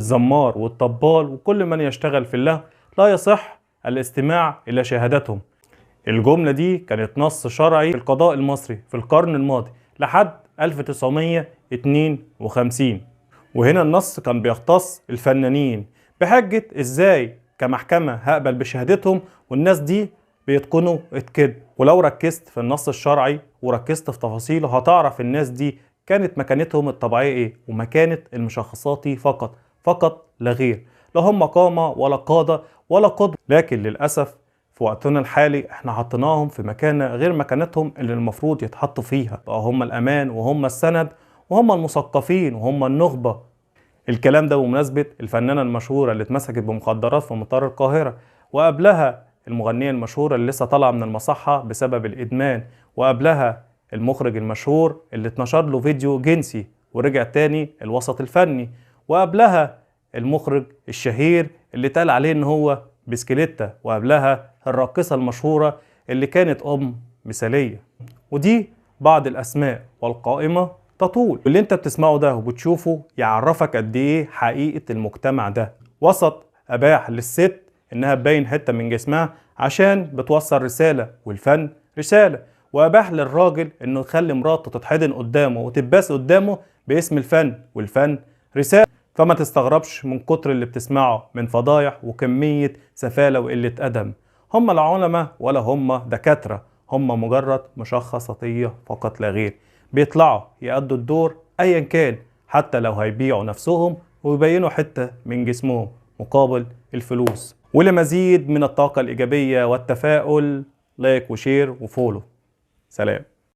الزمار والطبال وكل من يشتغل في اللهو لا يصح الاستماع إلى شهادتهم. الجملة دي كانت نص شرعي في القضاء المصري في القرن الماضي لحد 1952. وهنا النص كان بيختص الفنانين بحجة ازاي كمحكمة هقبل بشهادتهم والناس دي بيتقنوا الكذب. ولو ركزت في النص الشرعي وركزت في تفاصيله هتعرف الناس دي كانت مكانتهم الطبيعية ايه، ومكانة المشخصاتي فقط لا غير. لا هم قامة ولا قادة ولا قدوة، لكن للأسف في وقتنا الحالي احنا حطيناهم في مكانة غير مكانتهم اللي المفروض يتحطوا فيها. بقى هم الأمان وهم السند وهم المثقفين وهم النخبة. الكلام ده بمناسبة الفنانة المشهورة اللي اتمسكت بمخدرات في مطار القاهرة، وقبلها المغنية المشهورة اللي لسه طالعة من المصحة بسبب الإدمان، وقبلها المخرج المشهور اللي اتنشر له فيديو جنسي ورجع تاني الوسط الفني، وقبلها المخرج الشهير اللي اتقال عليه ان هو بسكليتة، وقبلها الراقصة المشهورة اللي كانت مثالية. ودي بعض الأسماء والقائمة تطول. اللي انت بتسمعه ده وبتشوفه يعرفك قد ايه حقيقة المجتمع ده. وسط أباح للست انها تبين حتة من جسمها عشان بتوصل رسالة والفن رسالة، وأباح للراجل انه يخلي مراته تتحضن قدامه وتتباس قدامه باسم الفن والفن رسالة. فما تستغربش من كتر اللي بتسمعه من فضايح وكمية سفالة وقلة أدب. هم لا علماء ولا هم دكاترة، هم مجرد مشخصاتية فقط لا غير. بيطلعوا يأدوا الدور أيا كان، حتى لو هيبيعوا نفسهم ويبينوا حتة من جسمهم مقابل الفلوس. ولمزيد من الطاقة الإيجابية والتفاؤل لايك وشير وفولو. سلام.